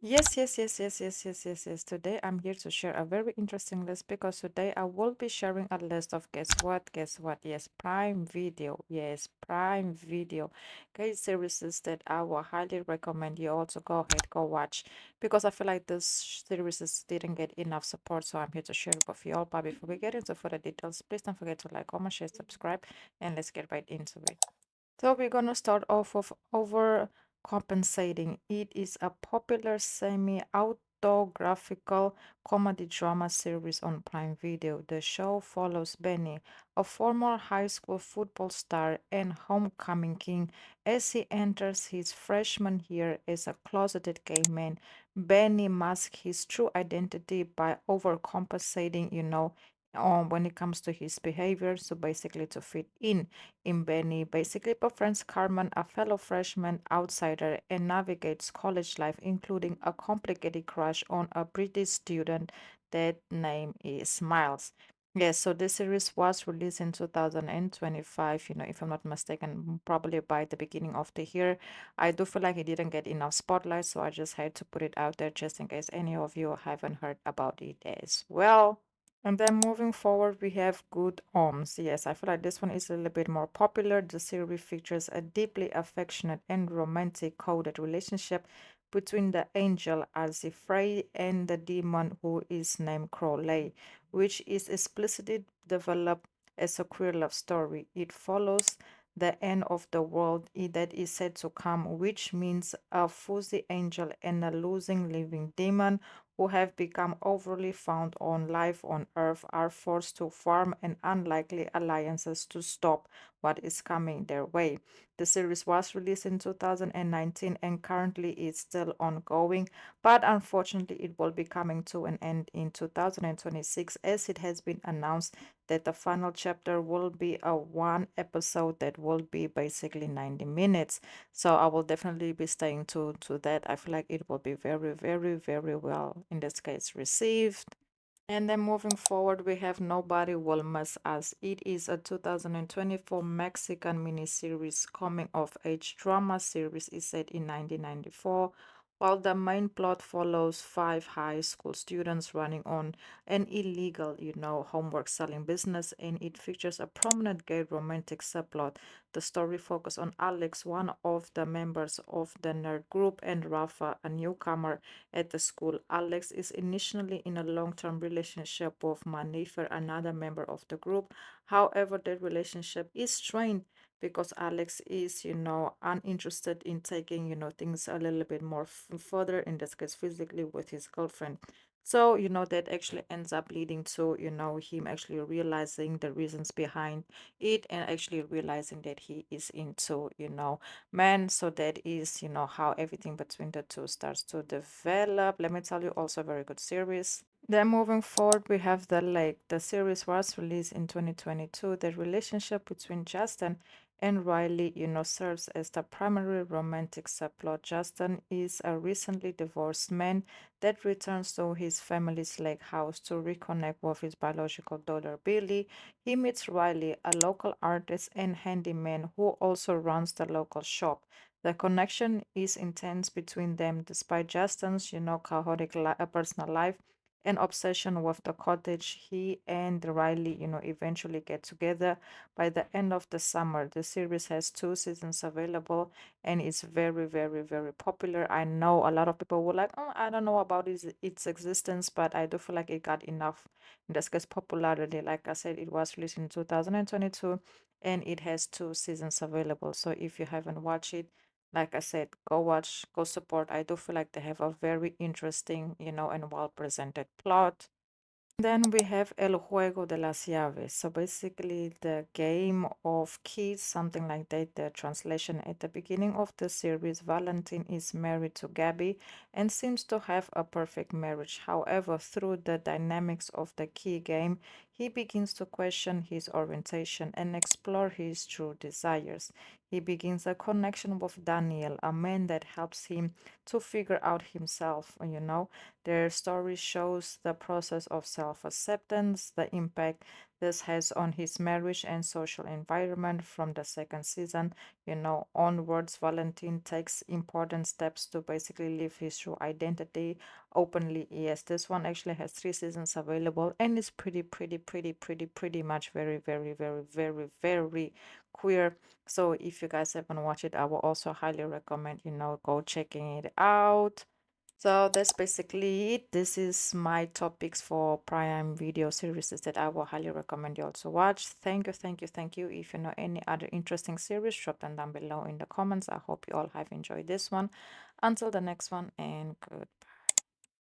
Yes. Today I'm here to share a very interesting list because today I will be sharing a list of guess what, guess what? Yes, Prime Video. Yes, Prime Video. Guys, series that I will highly recommend you also go ahead, go watch because I feel like this series didn't get enough support. So I'm here to share it with you all. But before we get into further details, please don't forget to like, comment, share, subscribe, and let's get right into it. So we're gonna start off with Overcompensating. It is a popular semi-autographical comedy drama series on Prime Video. The show follows Benny, a former high school football star and homecoming king, as he enters his freshman year as a closeted gay man. Benny masks his true identity by overcompensating, when it comes to his behavior, so basically to fit in Benny basically befriends Carmen, a fellow freshman outsider, and navigates college life, including a complicated crush on a British student that name is Miles. Yes, so this series was released in 2025, if I'm not mistaken, probably by the beginning of the year. I do feel like it didn't get enough spotlight, so I just had to put it out there just in case any of you haven't heard about it as well. And then moving forward, we have Good Omens. Yes, I feel like this one is a little bit more popular. The series features a deeply affectionate and romantic coded relationship between the angel Azifrey and the demon who is named Crowley, which is explicitly developed as a queer love story. It follows the end of the world that is said to come, which means a fuzzy angel and a losing living demon who have become overly fond on life on Earth are forced to form an unlikely alliances to stop what is coming their way. The series was released in 2019 and currently is still ongoing, but unfortunately it will be coming to an end in 2026 as it has been announced that the final chapter will be a one episode that will be basically 90 minutes. So I will definitely be staying to that. I feel like it will be very well in this case received. And then moving forward, we have Nobody Will Miss Us. It is a 2024 Mexican miniseries coming of age drama series. Is set in 1994, while the main plot follows five high school students running on an illegal, homework selling business, and it features a prominent gay romantic subplot. The story focuses on Alex, one of the members of the nerd group, and Rafa, a newcomer at the school. Alex is initially in a long term relationship with Manifer, another member of the group. However, the relationship is strained because Alex is, uninterested in taking, things a little bit more further, in this case, physically with his girlfriend. So, that actually ends up leading to, him actually realizing the reasons behind it and actually realizing that he is into, man. So that is, how everything between the two starts to develop. Let me tell you, also a very good series. Then moving forward, we have The Lake. The series was released in 2022. The relationship between Justin and Riley, serves as the primary romantic subplot. Justin is a recently divorced man that returns to his family's lake house to reconnect with his biological daughter, Billy. He meets Riley, a local artist and handyman who also runs the local shop. The connection is intense between them despite Justin's, chaotic personal life and obsession with the cottage. He and Riley, eventually get together by the end of the summer. The series has two seasons available and it's very popular. I know a lot of people were like, oh, I don't know about its existence, but I do feel like it got enough, in this case, popularity. Like I said, it was released in 2022 and it has two seasons available. So if you haven't watched it, like I said, go watch, go support. I do feel like they have a very interesting, and well presented plot. Then we have El Juego de las Llaves. So basically, the game of keys, something like that. The translation at the beginning of the series, Valentin is married to Gabby and seems to have a perfect marriage. However, through the dynamics of the key game, he begins to question his orientation and explore his true desires. He begins a connection with Daniel, a man that helps him to figure out himself. Their story shows the process of self acceptance, the impact this has on his marriage and social environment from the second season, onwards. Valentine takes important steps to basically live his true identity openly. Yes, this one actually has 3 seasons available and is pretty much very queer. So if you guys haven't watched it, I will also highly recommend, go checking it out. So that's basically it. This is my topics for Prime Video series that I will highly recommend you also watch. Thank you. If you know any other interesting series, drop them down below in the comments. I hope you all have enjoyed this one. Until the next one, and goodbye.